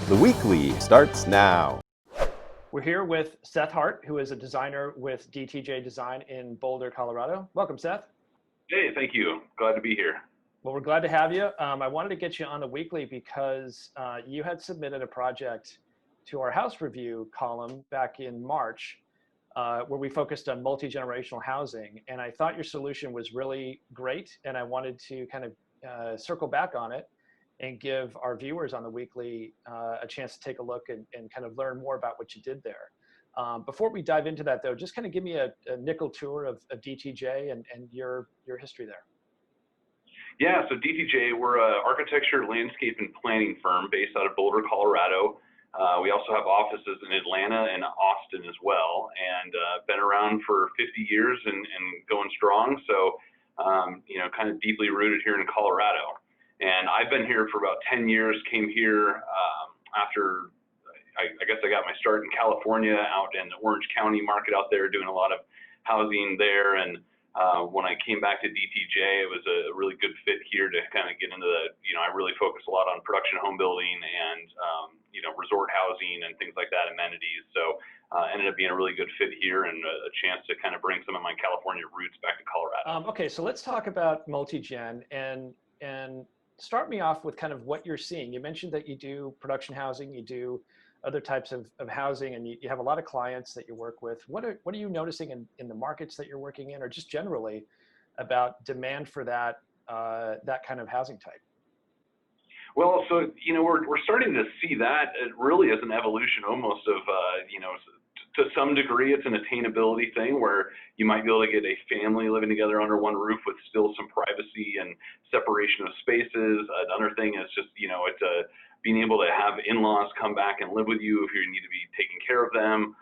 The Weekly starts now. We're here with Seth Hart, who is a designer with DTJ Design in Boulder, Colorado. Welcome, Seth. Hey, thank you. Glad to be here. Well, we're glad to have you. I wanted to get you on the Weekly because you had submitted a project to our house review column back in March, where we focused on multi-generational housing. And I thought your solution was really great. And I wanted to kind of circle back on it and give our viewers on the Weekly a chance to take a look and kind of learn more about what you did there. Before we dive into that, though, just kind of give me a nickel tour of DTJ and your history there. Yeah, so DTJ, we're an architecture, landscape, and planning firm based out of Boulder, Colorado. We also have offices in Atlanta and Austin as well, and been around for 50 years and going strong. So, kind of deeply rooted here in Colorado. And I've been here for about 10 years, came here after, I guess I got my start in California out in the Orange County market out there, doing a lot of housing there. And when I came back to DTJ, it was a really good fit here to kind of get into the, I really focus a lot on production home building and, resort housing and things like that, amenities. So ended up being a really good fit here and a chance to kind of bring some of my California roots back to Colorado. Okay, so let's talk about MultiGen and start me off with kind of what you're seeing. You mentioned that you do production housing, you do other types of housing, and you have a lot of clients that you work with. What are you noticing in the markets that you're working in, or just generally about demand for that kind of housing type? Well, so, we're starting to see that really as an evolution almost of, to some degree, it's an attainability thing where you might be able to get a family living together under one roof with still some privacy and separation of spaces. Another thing is just, it's being able to have in-laws come back and live with you if you need to be taking care of them.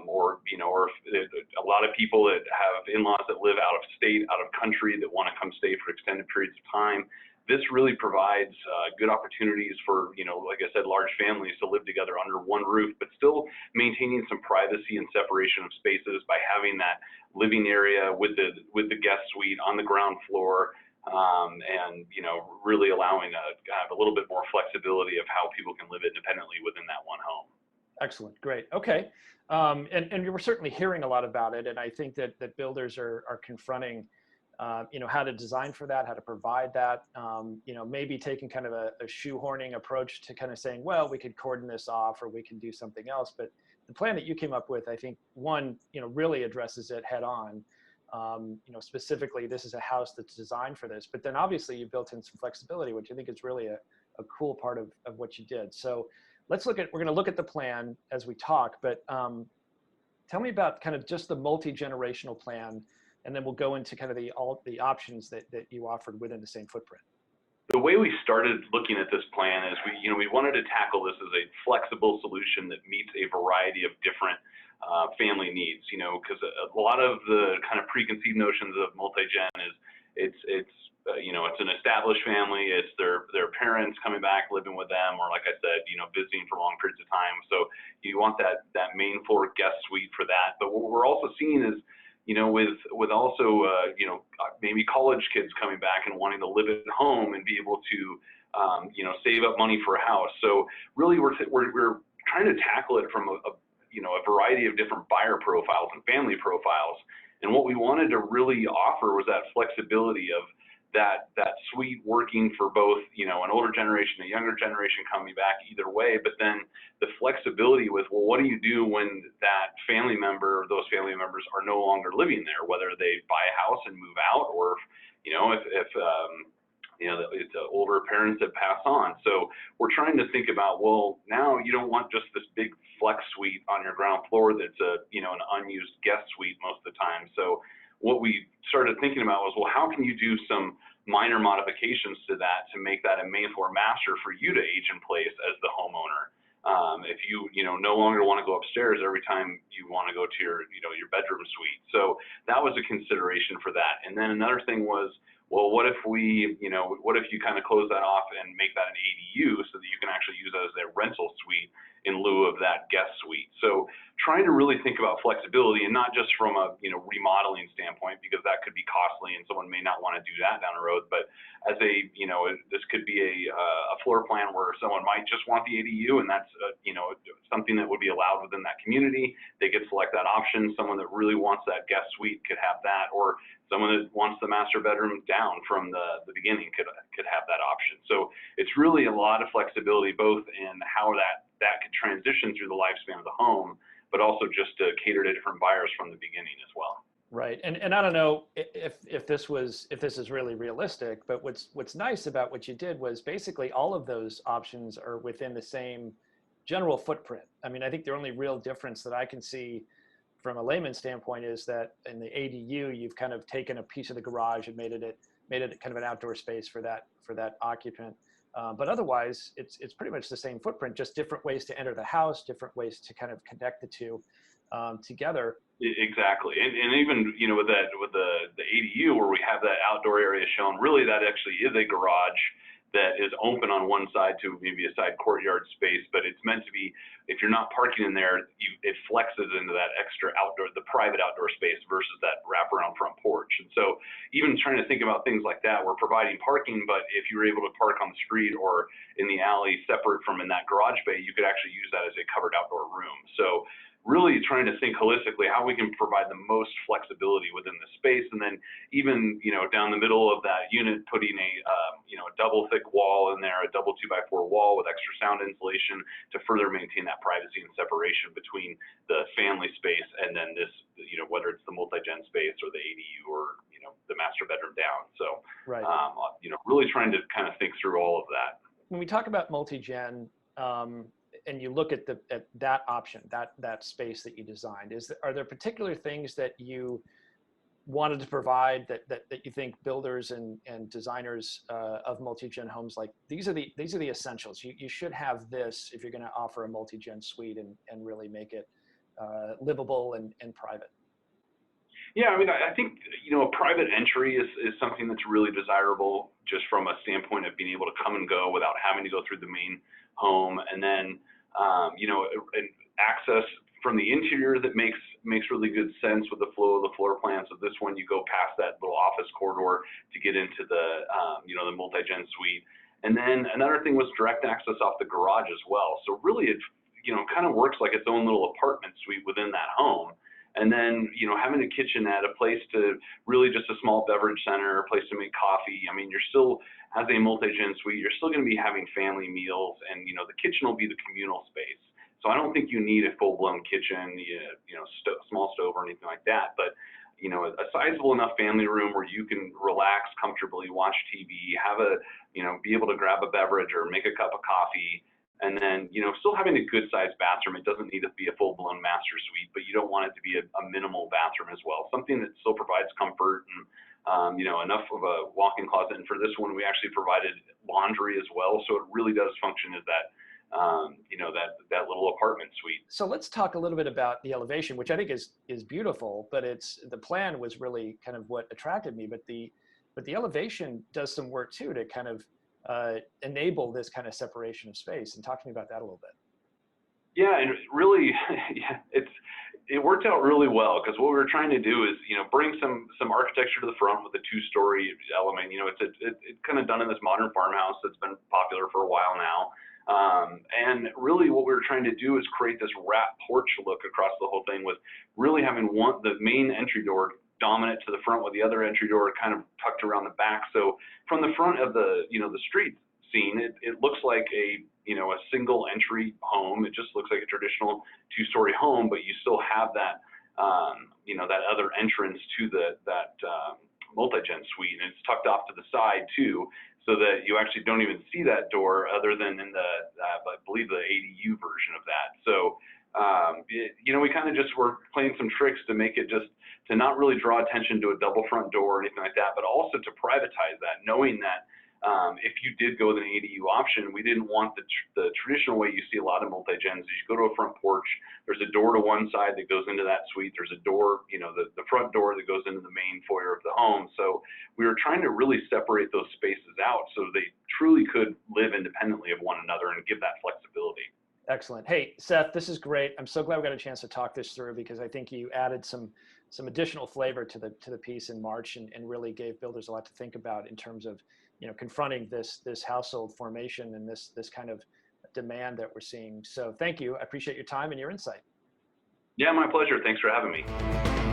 Or if a lot of people that have in-laws that live out of state, out of country, that want to come stay for extended periods of time. This really provides good opportunities for, like I said, large families to live together under one roof, but still maintaining some privacy and separation of spaces by having that living area with the guest suite on the ground floor, and really allowing to have a little bit more flexibility of how people can live independently within that one home. Excellent, great, okay, and you were certainly hearing a lot about it, and I think that builders are confronting. How to design for that, how to provide that, maybe taking kind of a shoehorning approach to kind of saying, well, we could cordon this off or we can do something else. But the plan that you came up with, I think, one, really addresses it head on. Specifically, this is a house that's designed for this. But then obviously you built in some flexibility, which I think is really a cool part of what you did. So we're going to look at the plan as we talk, but tell me about kind of just the multi-generational plan. And then we'll go into kind of the options that you offered within the same footprint. The way we started looking at this plan is we wanted to tackle this as a flexible solution that meets a variety of different family needs. Because a lot of the kind of preconceived notions of MultiGen is it's an established family. It's their parents coming back living with them, or like I said, visiting for long periods of time. So you want that main floor guest suite for that. But what we're also seeing is with also, maybe college kids coming back and wanting to live at home and be able to, save up money for a house. So really we're trying to tackle it from a variety of different buyer profiles and family profiles. And what we wanted to really offer was that flexibility of that suite working for both, an older generation, a younger generation coming back either way, but then the flexibility with, well, what do you do when that family member or those family members are no longer living there, whether they buy a house and move out, or if it's older parents that pass on. So we're trying to think about, well, now you don't want just this big flex suite on your ground floor that's an unused guest suite most of the time. So what we started thinking about was, well, how can you do some minor modifications to that to make that a main floor master for you to age in place as the homeowner? If you no longer want to go upstairs every time you want to go to your bedroom suite. So that was a consideration for that. And then another thing was, well, what if you kind of close that off and make that an ADU so that you can actually use it as a rental suite in lieu of that guest suite. So trying to really think about flexibility, and not just from a remodeling standpoint, because that could be costly and someone may not want to do that down the road, but as a this could be a floor plan where someone might just want the ADU, and that's something that would be allowed within that community. They could select that option. Someone that really wants that guest suite could have that, or someone that wants the master bedroom down from the beginning could have that option. So it's really a lot of flexibility, both in how that could transition through the lifespan of the home, but also just to cater to different buyers from the beginning as well. Right, and I don't know if this is really realistic, but what's nice about what you did was basically all of those options are within the same general footprint. I mean, I think the only real difference that I can see from a layman's standpoint is that in the ADU, you've kind of taken a piece of the garage and made it kind of an outdoor space for that occupant. But otherwise, it's pretty much the same footprint, just different ways to enter the house, different ways to kind of connect the two together. Exactly, and even with the ADU where we have that outdoor area shown, really that actually is a garage that is open on one side to maybe a side courtyard space, but it's meant to be, if you're not parking in there, it flexes into that extra the private outdoor space versus that wraparound front porch. And so even trying to think about things like that, we're providing parking, but if you're able to park on the street or in the alley separate from in that garage bay, you could actually use that as a covered outdoor room. So really trying to think holistically how we can provide the most flexibility within the space, and then even down the middle of that unit putting a double thick wall in there, a double 2x4 wall with extra sound insulation to further maintain that privacy and separation between the family space and then this whether it's the multi-gen space or the ADU or the master bedroom down. So right. Really trying to kind of think through all of that. When we talk about multi-gen, and you look at that option, that space that you designed, are there particular things that you wanted to provide that you think builders and designers of multi-gen homes, like these are the essentials? You should have this if you're going to offer a multi-gen suite and really make it livable and private. Yeah, I mean, I think a private entry is something that's really desirable, just from a standpoint of being able to come and go without having to go through the main home, and then an access from the interior that makes really good sense with the flow of the floor plan. So this one, you go past that little office corridor to get into the the multi-gen suite, and then another thing was direct access off the garage as well. So really, it kind of works like its own little apartment suite within that home. And then, having a kitchenette, a place to really just a small beverage center, a place to make coffee. I mean, you're still, as a multi-gen suite, you're still going to be having family meals, and, the kitchen will be the communal space. So I don't think you need a full-blown kitchen, small stove or anything like that. But, a sizable enough family room where you can relax comfortably, watch TV, be able to grab a beverage or make a cup of coffee. And then, still having a good sized bathroom. It doesn't need to be a full blown master suite, but you don't want it to be a minimal bathroom as well. Something that still provides comfort and, enough of a walk-in closet. And for this one, we actually provided laundry as well. So it really does function as that, that little apartment suite. So let's talk a little bit about the elevation, which I think is beautiful, but the plan was really kind of what attracted me. But the elevation does some work too to kind of enable this kind of separation of space. And talk to me about that a little bit. Yeah, and really, it worked out really well, because what we were trying to do is bring some architecture to the front with a two-story element. It's kind of done in this modern farmhouse that's been popular for a while now. And really, what we were trying to do is create this wrap porch look across the whole thing, with really having the main entry door dominant to the front, with the other entry door kind of tucked around the back. So from the front of the the street scene, it looks like a single entry home. It just looks like a traditional two-story home, but you still have that that other entrance to that multi-gen suite, and it's tucked off to the side too, so that you actually don't even see that door other than in I believe the ADU version of that. So we kind of just were playing some tricks to make it to not really draw attention to a double front door or anything like that, but also to privatize that, knowing that if you did go with an ADU option, we didn't want the traditional way you see a lot of multi-gens is you go to a front porch, there's a door to one side that goes into that suite, there's a door, the front door that goes into the main foyer of the home. So we were trying to really separate those spaces out so they truly could live independently of one another and give that flexibility. Excellent. Hey, Seth, this is great. I'm so glad we got a chance to talk this through, because I think you added some additional flavor to the piece in March, and really gave builders a lot to think about in terms of, confronting this household formation and this kind of demand that we're seeing. So thank you. I appreciate your time and your insight. Yeah, my pleasure. Thanks for having me.